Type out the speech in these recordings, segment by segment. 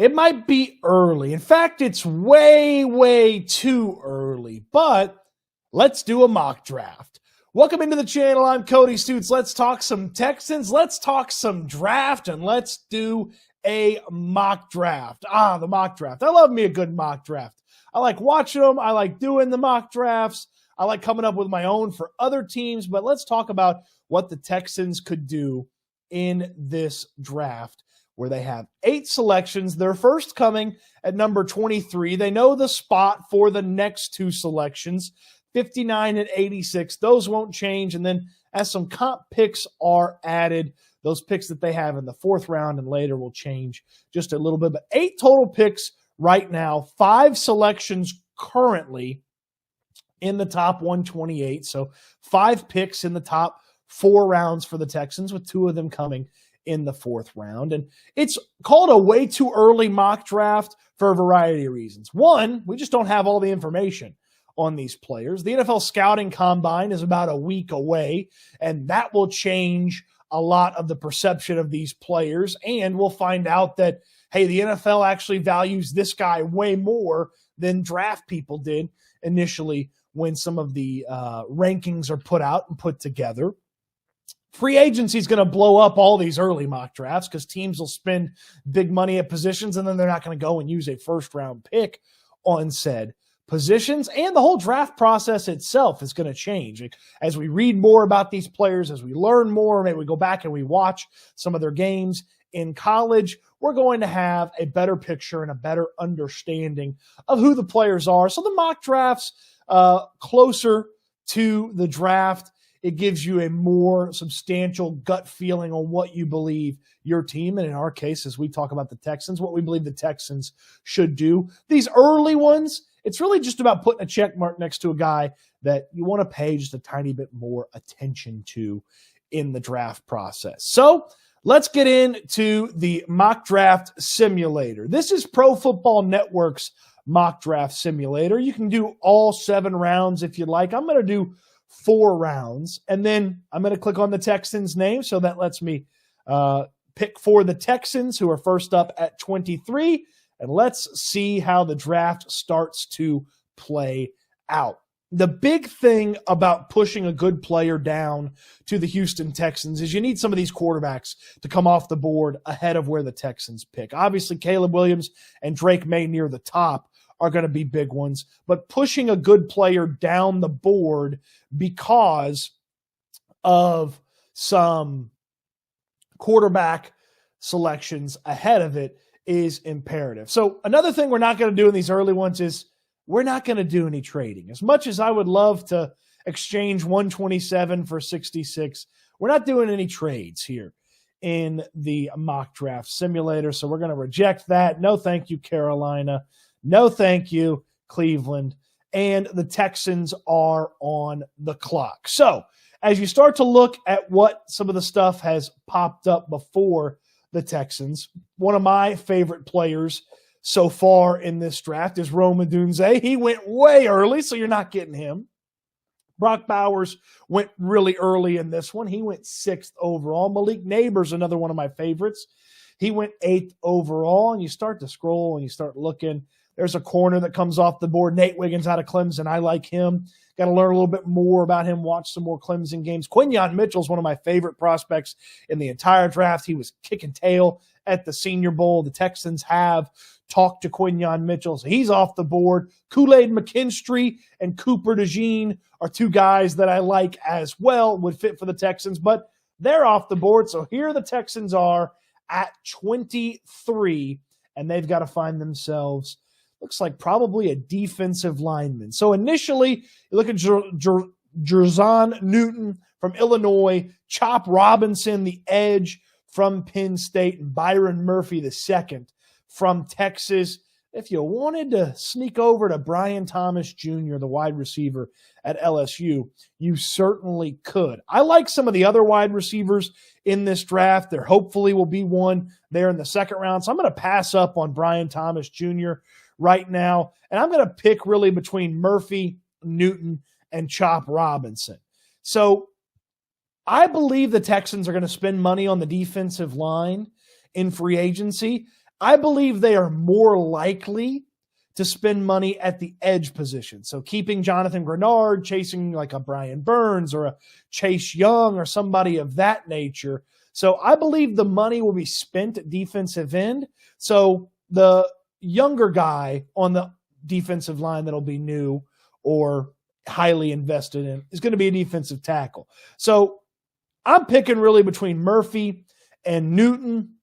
It might be early. In fact, it's way, way too early, but let's do a mock draft. Welcome into the channel. I'm Cody Stoots. Let's talk some Texans. Let's talk some draft, and let's do a mock draft. The mock draft. I love me a good mock draft. I like watching them. I like doing the mock drafts. I like coming up with my own for other teams, but let's talk about what the Texans could do in this draft, where they have 8 selections. Their first coming at number 23. They know the spot for the next 2 selections, 59 and 86. Those won't change. And then as some comp picks are added, those picks that they have in the 4th round and later will change just a little bit. But 8 total picks right now, 5 selections currently in the top 128. So 5 picks in the top 4 rounds for the Texans, with 2 of them coming in the 4th round. And it's called a way too early mock draft for a variety of reasons. One, we just don't have all the information on these players. The NFL scouting combine is about a week away, and that will change a lot of the perception of these players. And we'll find out that, hey, the NFL actually values this guy way more than draft people did initially when some of the rankings are put out and put together. Free agency is going to blow up all these early mock drafts because teams will spend big money at positions, and then they're not going to go and use a first-round pick on said positions. And the whole draft process itself is going to change. As we read more about these players, as we learn more, maybe we go back and we watch some of their games in college, we're going to have a better picture and a better understanding of who the players are. So the mock drafts closer to the draft, it gives you a more substantial gut feeling on what you believe your team, and in our case, as we talk about the Texans, what we believe the Texans should do. These early ones, it's really just about putting a check mark next to a guy that you want to pay just a tiny bit more attention to in the draft process. So let's get into the mock draft simulator. This is Pro Football Network's mock draft simulator. You can do all 7 rounds if you'd like. I'm going to do 4 rounds, and then I'm going to click on the Texans name, so that lets me pick for the Texans, who are first up at 23, and let's see how the draft starts to play out. The big thing about pushing a good player down to the Houston Texans is you need some of these quarterbacks to come off the board ahead of where the Texans pick. Obviously, Caleb Williams and Drake May near the top are going to be big ones, but pushing a good player down the board because of some quarterback selections ahead of it is imperative. So another thing we're not going to do in these early ones is we're not going to do any trading. As much as I would love to exchange 127 for 66, we're not doing any trades here in the mock draft simulator. So we're going to reject that. No, thank you, Carolina. No, thank you, Cleveland. And the Texans are on the clock. So as you start to look at what some of the stuff has popped up before the Texans, one of my favorite players so far in this draft is Rome Odunze. He went way early, so you're not getting him. Brock Bowers went really early in this one. He went 6th overall. Malik Neighbors, another one of my favorites. He went 8th overall, and you start to scroll and you start looking. There's a corner that comes off the board. Nate Wiggins out of Clemson. I like him. Got to learn a little bit more about him, watch some more Clemson games. Quinyon Mitchell is one of my favorite prospects in the entire draft. He was kicking tail at the Senior Bowl. The Texans have talked to Quinyon Mitchell, so he's off the board. Kool-Aid McKinstry and Cooper DeJean are 2 guys that I like as well, would fit for the Texans, but they're off the board. So here the Texans are at 23, and they've got to find themselves, looks like probably a defensive lineman. So initially, you look at Jerzon Newton from Illinois, Chop Robinson, the edge from Penn State, and Byron Murphy, the second from Texas. If you wanted to sneak over to Brian Thomas Jr., the wide receiver at LSU, you certainly could. I like some of the other wide receivers in this draft. There hopefully will be one there in the 2nd round. So I'm going to pass up on Brian Thomas Jr. right now, and I'm going to pick really between Murphy, Newton, and Chop Robinson. So I believe the Texans are going to spend money on the defensive line in free agency. I believe they are more likely to spend money at the edge position. So keeping Jonathan Grenard, chasing like a Brian Burns or a Chase Young or somebody of that nature. So I believe the money will be spent at defensive end. So the younger guy on the defensive line that'll be new or highly invested in is going to be a defensive tackle. So I'm picking really between Murphy and Newton.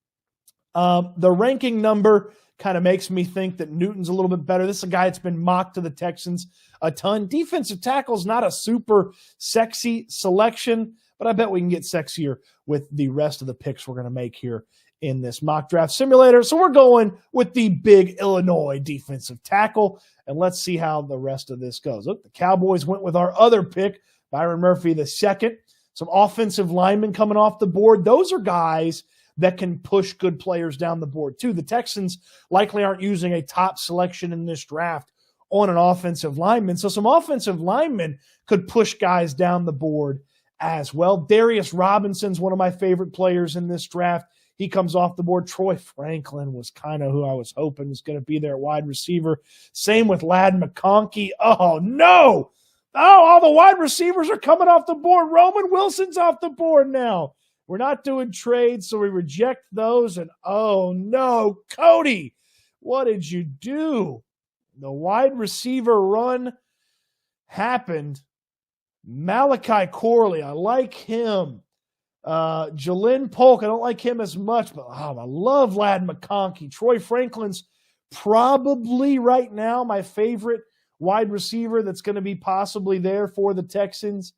The ranking number kind of makes me think that Newton's a little bit better. This is a guy that's been mocked to the Texans a ton. Defensive tackle is not a super sexy selection, but I bet we can get sexier with the rest of the picks we're going to make here in this mock draft simulator. So we're going with the big Illinois defensive tackle, and let's see how the rest of this goes. Look, the Cowboys went with our other pick, Byron Murphy the second. Some offensive linemen coming off the board. Those are guys that can push good players down the board too. The Texans likely aren't using a top selection in this draft on an offensive lineman. So some offensive linemen could push guys down the board as well. Darius Robinson's one of my favorite players in this draft. He comes off the board. Troy Franklin was kind of who I was hoping was going to be their wide receiver. Same with Ladd McConkey. Oh, no. Oh, all the wide receivers are coming off the board. Roman Wilson's off the board now. We're not doing trades, so we reject those. And, oh, no, Cody, what did you do? The wide receiver run happened. Malachi Corley, I like him. Jalen Polk, I don't like him as much, but I love Ladd McConkey. Troy Franklin's probably right now my favorite wide receiver that's going to be possibly there for the Texans.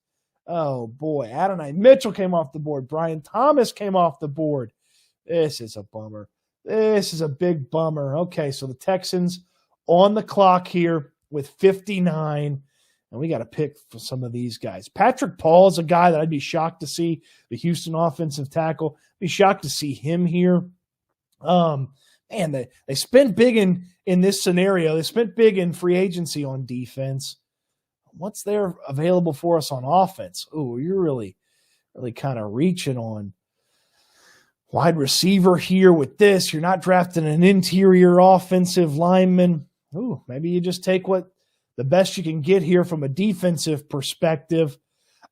Oh, boy. Adonai Mitchell came off the board. Brian Thomas came off the board. This is a bummer. This is a big bummer. Okay, so the Texans on the clock here with 59, and we got to pick for some of these guys. Patrick Paul is a guy that I'd be shocked to see, the Houston offensive tackle. Be shocked to see him here. Man, they spent big in this scenario. They spent big in free agency on defense. What's there available for us on offense? Oh, you're really kind of reaching on wide receiver here with this. You're not drafting an interior offensive lineman. Ooh, maybe you just take what the best you can get here from a defensive perspective.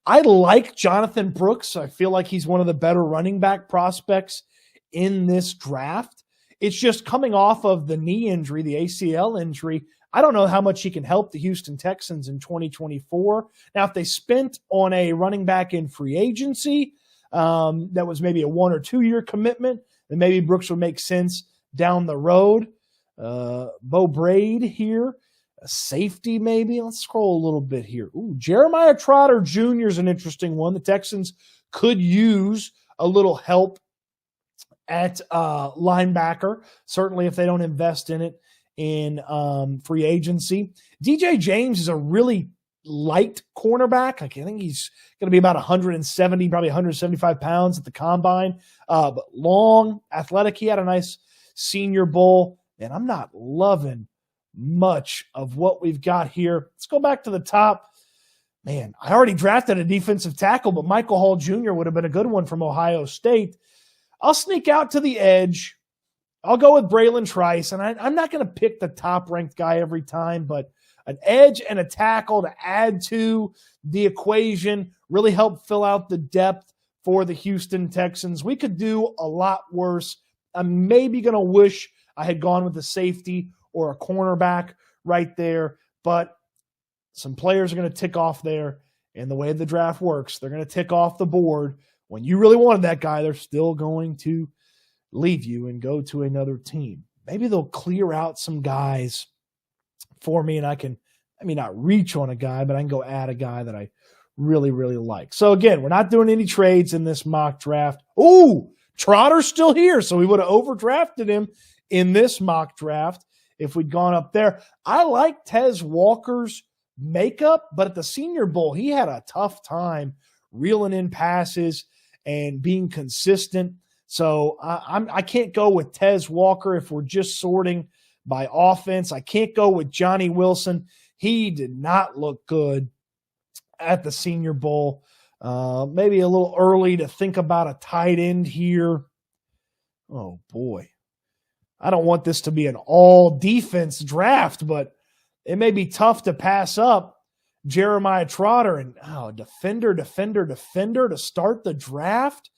I like Jonathan Brooks. I feel like he's one of the better running back prospects in this draft. It's just coming off of the knee injury, the ACL injury. I don't know how much he can help the Houston Texans in 2024. Now, if they spent on a running back in free agency, that was maybe a 1 or 2 year commitment, then maybe Brooks would make sense down the road. Bo Braid here, a safety maybe. Let's scroll a little bit here. Ooh, Jeremiah Trotter Jr. is an interesting one. The Texans could use a little help at linebacker, certainly if they don't invest in it in free agency. DJ James is a really light cornerback. I think he's going to be about 170, probably 175 pounds at the combine, but long, athletic. He had a nice Senior Bowl, and I'm not loving much of what we've got here. Let's go back to the top. Man, I already drafted a defensive tackle, but Michael Hall Jr. would have been a good one from Ohio State. I'll sneak out to the edge. I'll go with Braylon Trice, and I'm not going to pick the top-ranked guy every time, but an edge and a tackle to add to the equation, really help fill out the depth for the Houston Texans. We could do a lot worse. I'm maybe going to wish I had gone with a safety or a cornerback right there, but some players are going to tick off there, and the way the draft works, they're going to tick off the board. When you really wanted that guy, they're still going to leave you and go to another team. Maybe they'll clear out some guys for me, and I may not reach on a guy, but I can go add a guy that I really, really like. So again, we're not doing any trades in this mock draft. Ooh, Trotter's still here, so we would have overdrafted him in this mock draft if we'd gone up there. I like Tez Walker's makeup, but at the Senior Bowl, he had a tough time reeling in passes and being consistent. So I can't go with Tez Walker if we're just sorting by offense. I can't go with Johnny Wilson. He did not look good at the Senior Bowl. Maybe a little early to think about a tight end here. Oh, boy. I don't want this to be an all-defense draft, but it may be tough to pass up Jeremiah Trotter and defender to start the draft.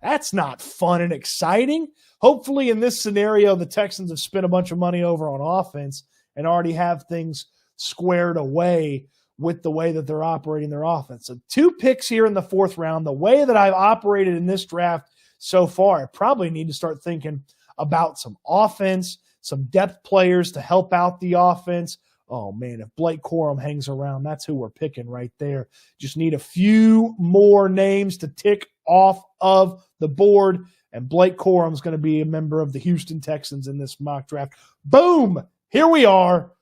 That's not fun and exciting. Hopefully in this scenario, the Texans have spent a bunch of money over on offense and already have things squared away with the way that they're operating their offense. So 2 picks here in the 4th round. The way that I've operated in this draft so far, I probably need to start thinking about some offense, some depth players to help out the offense. Oh, man, if Blake Corum hangs around, that's who we're picking right there. Just need a few more names to tick off of the board, and Blake Corum is going to be a member of the Houston Texans in this mock draft. Boom! Here we are.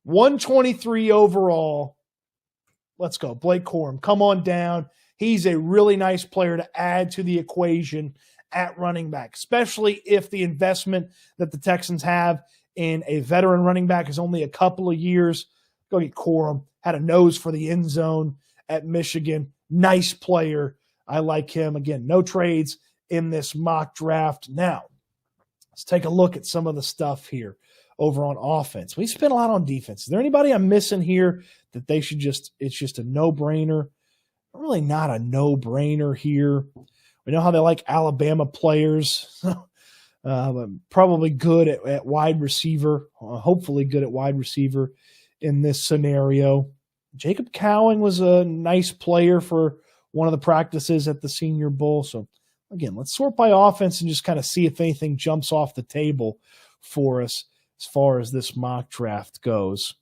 123 overall. Let's go. Blake Corum, come on down. He's a really nice player to add to the equation at running back, especially if the investment that the Texans have in a veteran running back is only a couple of years. Go get Corum. Had a nose for the end zone at Michigan. Nice player. I like him. Again, no trades in this mock draft. Now, let's take a look at some of the stuff here over on offense. We spent a lot on defense. Is there anybody I'm missing here that they should it's just a no-brainer? Really not a no-brainer here. We know how they like Alabama players. Probably good at wide receiver, hopefully good at wide receiver in this scenario. Jacob Cowing was a nice player for one of the practices at the Senior Bowl. So, again, let's sort by offense and just kind of see if anything jumps off the table for us as far as this mock draft goes.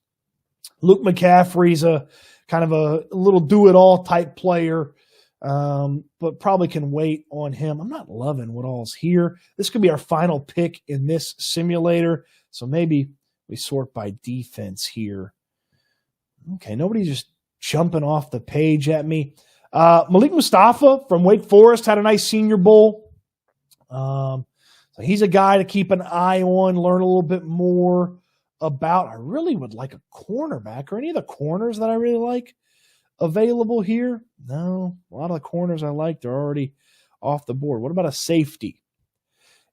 Luke McCaffrey's a kind of a little do-it-all type player, but probably can wait on him. I'm not loving what all's here. This could be our final pick in this simulator, so maybe we sort by defense here. Okay, nobody's just jumping off the page at me. Malik Mustafa from Wake Forest had a nice Senior Bowl. So he's a guy to keep an eye on, learn a little bit more about. I really would like a cornerback or any of the corners that I really like available here. No, a lot of the corners I liked are already off the board. What about a safety?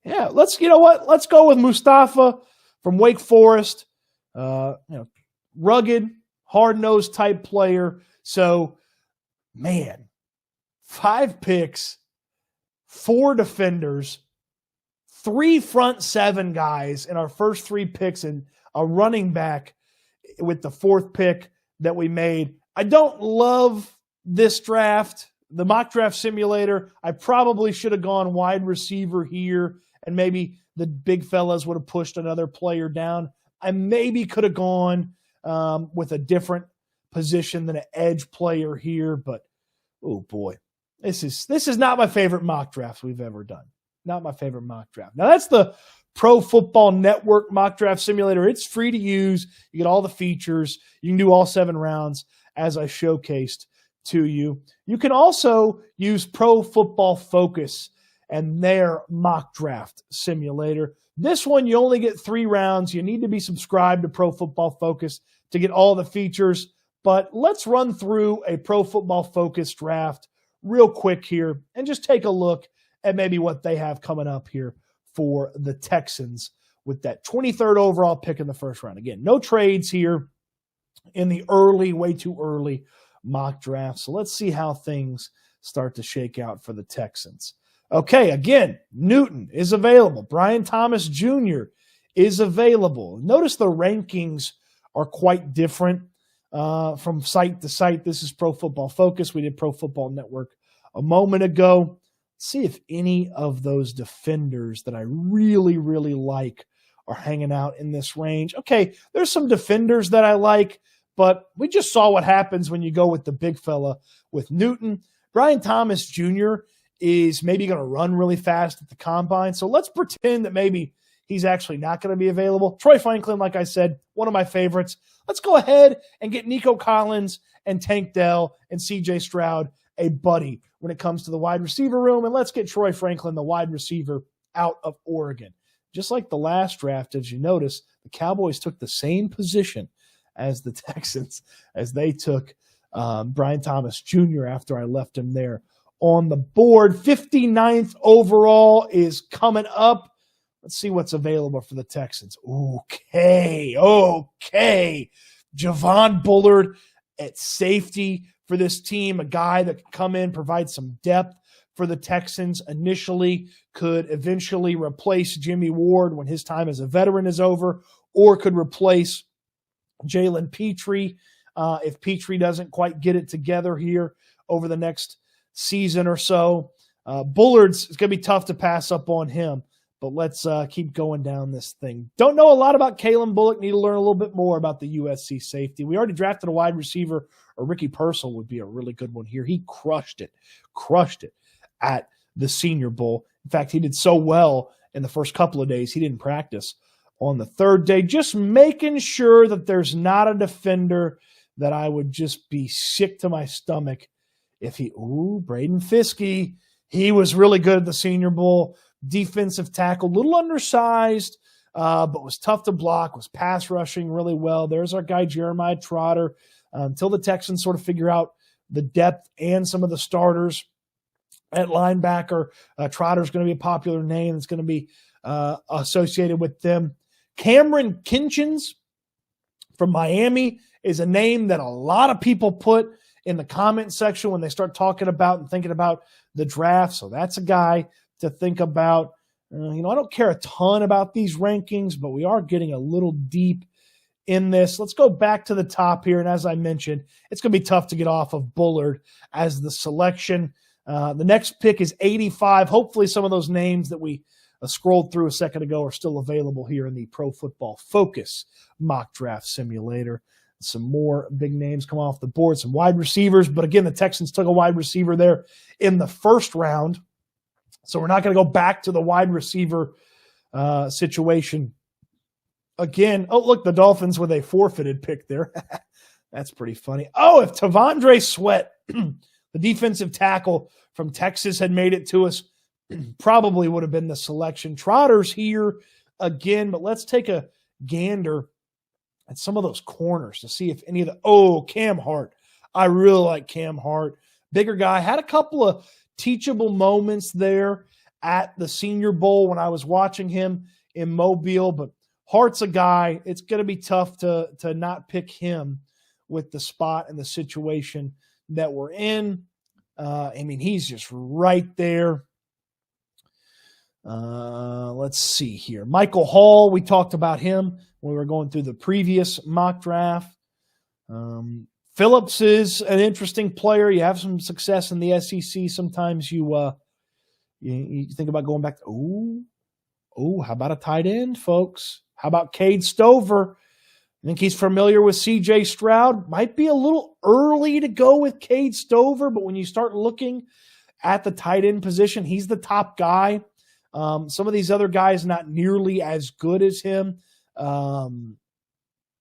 Yeah, you know what? Let's go with Mustafa from Wake Forest. Rugged, hard-nosed type player. So, man, 5 picks, 4 defenders, 3 front 7 guys in our first 3 picks, and a running back with the 4th pick that we made. I don't love this draft, the mock draft simulator. I probably should have gone wide receiver here, and maybe the big fellas would have pushed another player down. I maybe could have gone with a different position than an edge player here, but oh boy, this is not my favorite mock drafts we've ever done. Not my favorite mock draft. Now, that's the Pro Football Network mock draft simulator. It's free to use. You get all the features. You can do all 7 rounds as I showcased to you. You can also use Pro Football Focus and their mock draft simulator. This one, you only get 3 rounds. You need to be subscribed to Pro Football Focus to get all the features. But let's run through a Pro Football Focus draft real quick here and just take a look at maybe what they have coming up here for the Texans with that 23rd overall pick in the first round. Again, no trades here in the way too early mock draft. So let's see how things start to shake out for the Texans. Okay, again, Newton is available. Brian Thomas Jr. is available. Notice the rankings are quite different from site to site. This is Pro Football Focus. We did Pro Football Network a moment ago. See if any of those defenders that I really, really like are hanging out in this range. Okay, there's some defenders that I like, but we just saw what happens when you go with the big fella with Newton. Brian Thomas Jr. is maybe going to run really fast at the combine, so let's pretend that maybe he's actually not going to be available. Troy Franklin, like I said, one of my favorites. Let's go ahead and get Nico Collins and Tank Dell and CJ Stroud a buddy when it comes to the wide receiver room, and let's get Troy Franklin, the wide receiver, out of Oregon. Just like the last draft, as you notice, the Cowboys took the same position as the Texans as they took Brian Thomas Jr. after I left him there on the board. 59th overall is coming up. Let's see what's available for the Texans. Okay. Javon Bullard at safety for this team, a guy that could come in, provide some depth for the Texans initially, could eventually replace Jimmy Ward when his time as a veteran is over, or could replace Jalen Petrie if Petrie doesn't quite get it together here over the next season or so. Bullard's, it's going to be tough to pass up on him, but let's keep going down this thing. Don't know a lot about Kalen Bullock. Need to learn a little bit more about the USC safety. We already drafted a wide receiver, or Ricky Purcell would be a really good one here. He crushed it at the Senior Bowl. In fact, he did so well in the first couple of days, he didn't practice on the third day. Just making sure that there's not a defender that I would just be sick to my stomach if Braden Fiske. He was really good at the Senior Bowl. Defensive tackle, little undersized, but was tough to block, was pass rushing really well. There's our guy, Jeremiah Trotter. Until the Texans sort of figure out the depth and some of the starters at linebacker, Trotter's going to be a popular name. It's going to be associated with them. Cameron Kinchens from Miami is a name that a lot of people put in the comment section when they start talking about and thinking about the draft. So that's a guy to think about. I don't care a ton about these rankings, but we are getting a little deep in this. Let's go back to the top here. And as I mentioned, it's going to be tough to get off of Bullard as the selection. The next pick is 85. Hopefully some of those names that we scrolled through a second ago are still available here in the Pro Football Focus mock draft simulator. Some more big names come off the board, some wide receivers. But again, the Texans took a wide receiver there in the first round. So we're not going to go back to the wide receiver situation again. Oh, look, the Dolphins with a forfeited pick there. That's pretty funny. Oh, if Tavondre Sweat, the defensive tackle from Texas, had made it to us, probably would have been the selection. Trotter's here again, but let's take a gander at some of those corners to see if any of the – Cam Hart. I really like Cam Hart. Bigger guy. Had a couple of teachable moments there at the Senior Bowl when I was watching him in Mobile, but Hart's a guy. It's going to be tough to not pick him with the spot and the situation that we're in. He's just right there. Let's see here. Michael Hall, we talked about him when we were going through the previous mock draft. Phillips is an interesting player. You have some success in the SEC. Sometimes you think about going back to, how about a tight end, folks? How about Cade Stover? I think he's familiar with C.J. Stroud. Might be a little early to go with Cade Stover, but when you start looking at the tight end position, he's the top guy. Some of these other guys not nearly as good as him. Sanat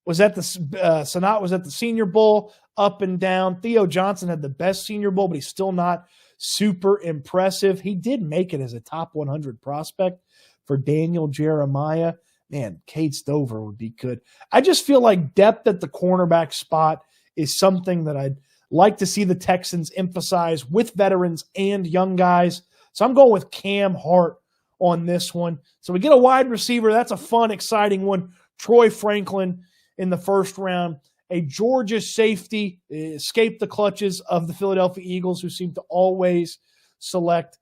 was at the Senior Bowl, up and down. Theo Johnson had the best Senior Bowl, but he's still not super impressive. He did make it as a top 100 prospect for Daniel Jeremiah. Man, Cade Stover would be good. I just feel like depth at the cornerback spot is something that I'd like to see the Texans emphasize with veterans and young guys. So I'm going with Cam Hart on this one. So we get a wide receiver. That's a fun, exciting one. Troy Franklin in the first round. A Georgia safety escaped the clutches of the Philadelphia Eagles, who seem to always select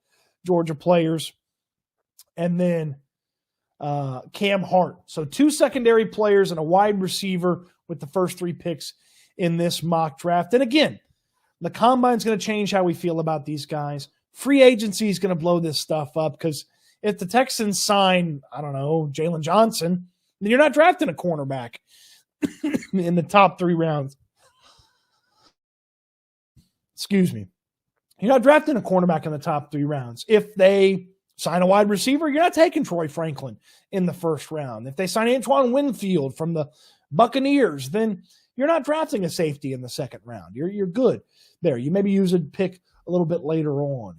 Georgia players. And then Cam Hart. So 2 secondary players and a wide receiver with the first 3 picks in this mock draft. And again, the combine's going to change how we feel about these guys. Free agency is going to blow this stuff up, because if the Texans sign, Jalen Johnson, then you're not drafting a cornerback in the top 3 rounds. Excuse me. You're not drafting a cornerback in the top 3 rounds. If they sign a wide receiver, you're not taking Troy Franklin in the first round. If they sign Antoine Winfield from the Buccaneers, then you're not drafting a safety in the second round. You're good there. You maybe use a pick a little bit later on.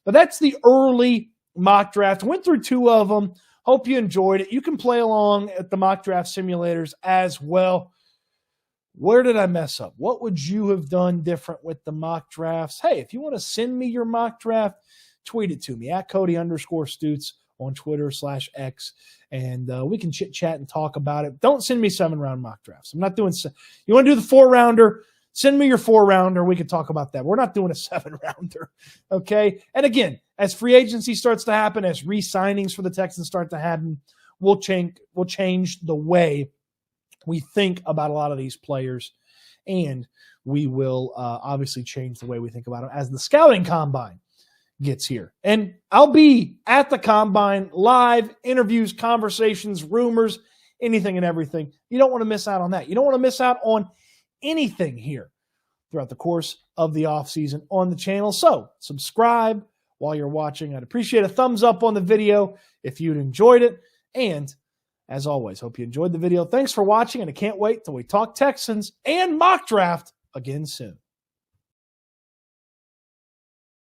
But that's the early mock draft. Went through 2 of them. Hope you enjoyed it. You can play along at the mock draft simulators as well. Where did I mess up? What would you have done different with the mock drafts? Hey, if you want to send me your mock draft, tweet it to me at Cody_Stoots on Twitter/X, and we can chit-chat and talk about it. Don't send me 7-round mock drafts. I'm not doing – you want to do the 4-rounder? Send me your 4-rounder. We can talk about that. We're not doing a 7-rounder, okay? And again, as free agency starts to happen, as re-signings for the Texans start to happen, we'll change the way we think about a lot of these players, and we will obviously change the way we think about them as the scouting combine gets here. And I'll be at the combine, live, interviews, conversations, rumors, anything and everything. You don't want to miss out on that. You don't want to miss out on anything here throughout the course of the offseason on the channel. So subscribe while you're watching. I'd appreciate a thumbs up on the video if you'd enjoyed it. And as always, hope you enjoyed the video. Thanks for watching, and I can't wait till we talk Texans and mock draft again soon.